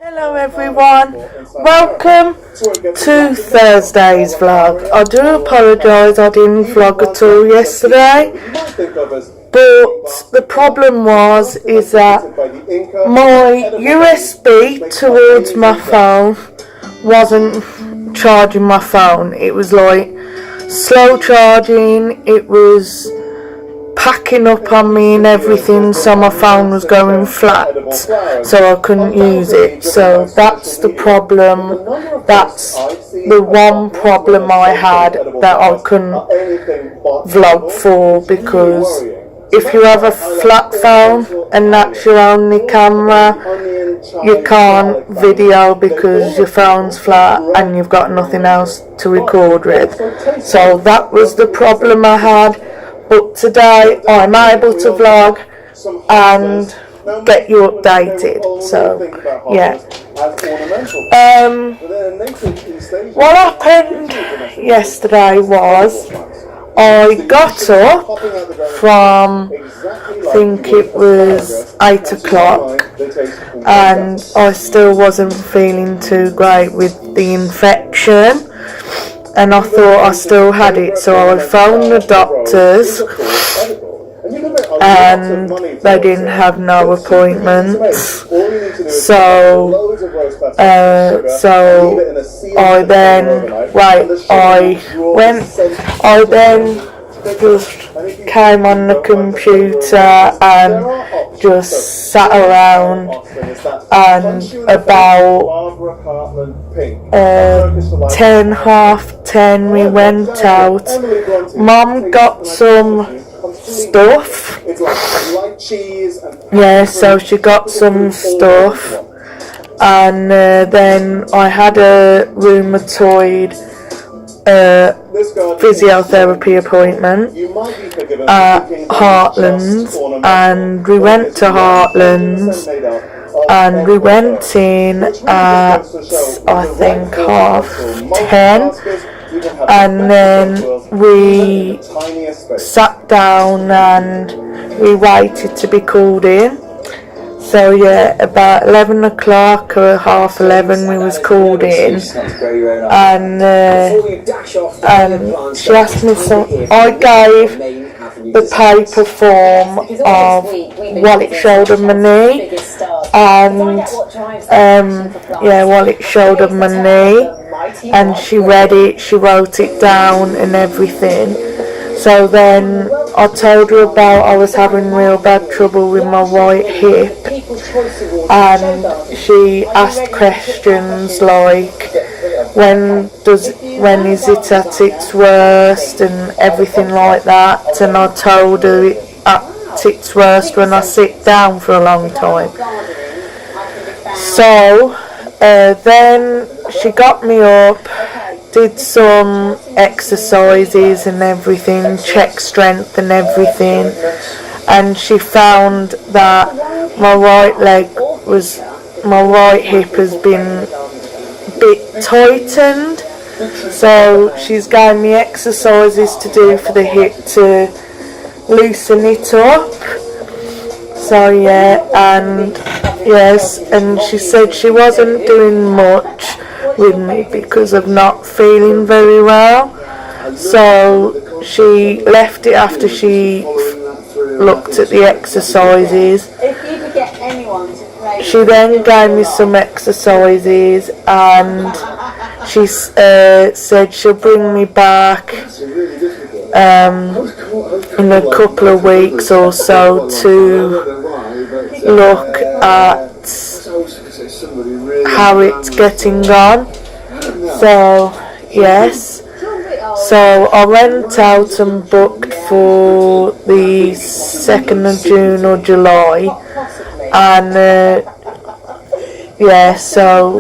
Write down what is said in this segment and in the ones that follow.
Hello everyone, welcome to Thursday's vlog. I do apologise I didn't vlog at all yesterday, but the problem is that my USB towards my phone wasn't charging my phone. It was like slow charging, it was packing up on me and everything, so my phone was going flat, so I couldn't use it. So that's the problem, that's the one problem I had that I couldn't vlog for, because if you have a flat phone and that's your only camera, you can't video because your phone's flat and you've got nothing else to record with. So that was the problem I had. But today I'm able to vlog and get you updated. So yeah. What happened yesterday was I got up from, I think it was 8 o'clock, and I still wasn't feeling too great with the infection. And I thought I still had it, so I phoned the doctors and they didn't have no appointments. So I then just came on the computer and just sat around, and about 10:30 we went out. Mum got some stuff, yeah, so she got some stuff, and then I had a rheumatoid physiotherapy appointment at Heartlands, and we went to Heartlands and we went in at I think 10:30, and then we sat down and we waited to be called in. So yeah, about 11 o'clock or 11:30 we was called in, and she asked me I gave the paper form of wallet, shoulder, my knee, and wallet, shoulder, my knee, and she read it, she wrote it down and everything. So then I told her about I was having real bad trouble with my right hip, and she asked questions like when is it at its worst and everything like that, and I told her it at its worst when I sit down for a long time. So then she got me up, did some exercises and everything, check strength and everything, and she found that my right hip has been a bit tightened, so she's gave me exercises to do for the hip to loosen it up. So yeah, and yes, and she said she wasn't doing much with me because of not feeling very well, so she left it after she looked at the exercises. She then gave me some exercises, and she said she'll bring me back in a couple of weeks or so to look at how it's getting on. So yes, so I went out and booked for the 2nd of June or July, and yeah, so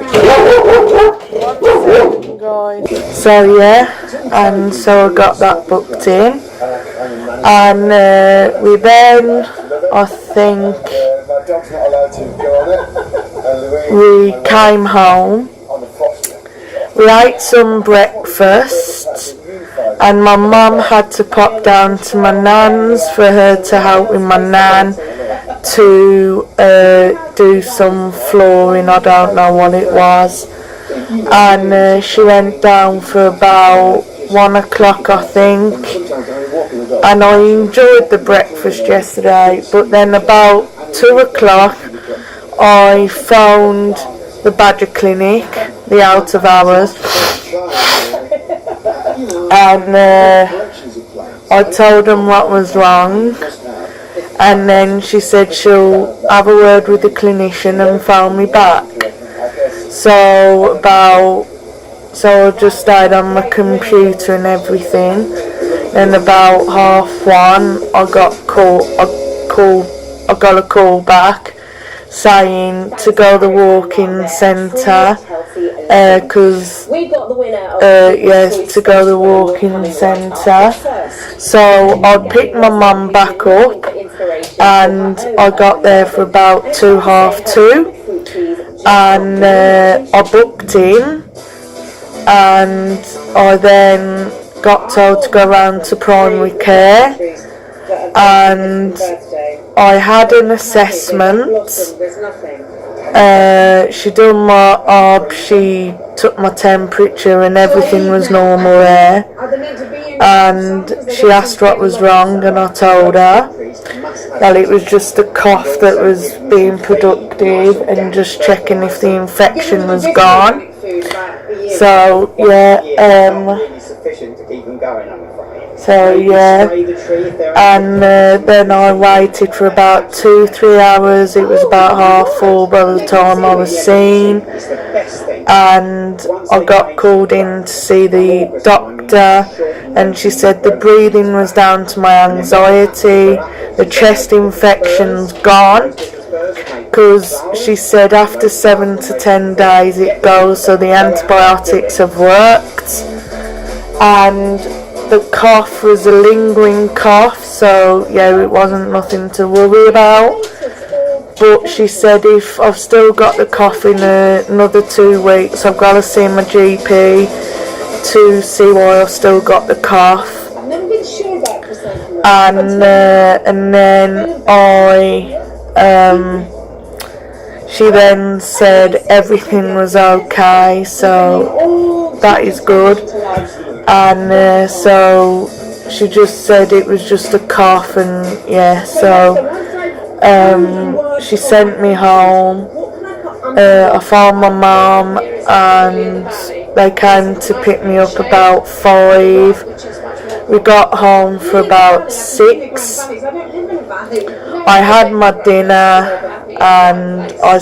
and so I got that booked in, and we then, I think, we came home, we ate some breakfast, and my mum had to pop down to my nan's for her to help with my nan to do some flooring, I don't know what it was, and she went down for about 1 o'clock, I think, and I enjoyed the breakfast yesterday, but then about 2 o'clock I phoned the Badger Clinic, the out of hours, and I told them what was wrong, and then she said she'll have a word with the clinician and phone me back. So I just stayed on my computer and everything. Then about 1:30 I got a call back saying to go to the walk-in centre, because to go to the walk-in centre. So I picked my mum back up, and I got there for about 2:30, and I booked in, and I then got told to go round to primary care, and I had an assessment. She done my APPS, she took my temperature and everything was normal there, and she asked what was wrong, and I told her that it was just a cough that was being productive and just checking if the infection was gone. So yeah, and then I waited for about 2-3 hours. It was about 4:30 by the time I was seen, and I got called in to see the doctor, and she said the breathing was down to my anxiety, the chest infection's gone, because she said after 7 to 10 days it goes, so the antibiotics have worked, and the cough was a lingering cough, so yeah, it wasn't nothing to worry about. But she said if I've still got the cough in another 2 weeks, I've got to see my GP to see why I've still got the cough. And then she then said everything was okay, so that is good. And so she just said it was just a cough, and yeah, so she sent me home. I found my mum, and they came to pick me up about 5. We got home for about 6. I had my dinner, and I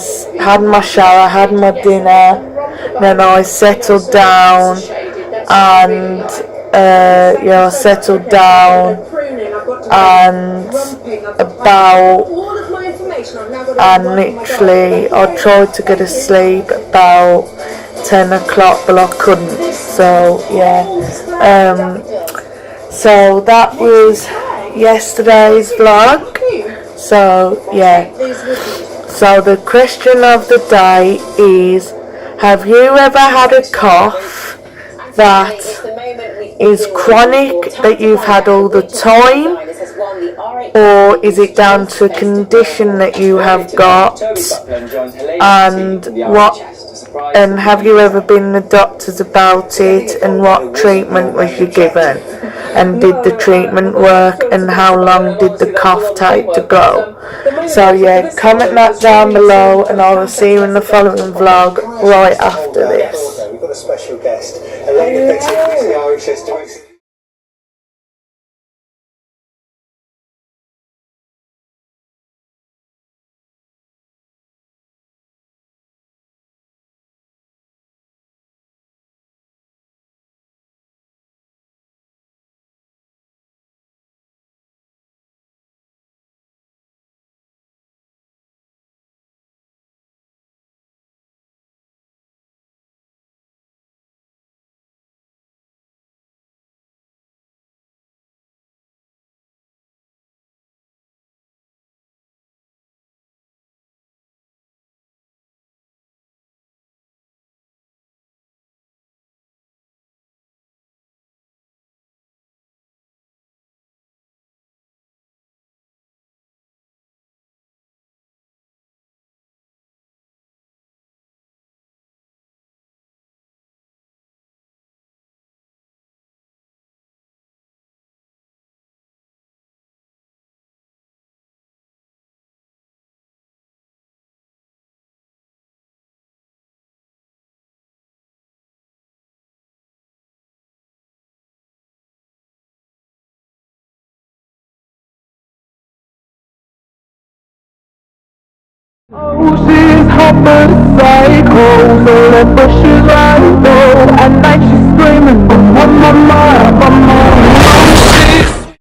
had my shower, had my dinner, then I settled down, and I settled down, and literally I tried to go to sleep about 10 o'clock, but I couldn't. So yeah, so that was yesterday's vlog. So yeah, so the question of the day is, have you ever had a cough that is chronic, that you've had all the time, or is it down to a condition that you have got, and have you ever been to the doctors about it, and what treatment was you given, and did the treatment work, and how long did the cough take to go? So yeah, comment that down below, and I will see you in the following vlog right after this. We've got a special guest, Elaine Oh, she's homicide.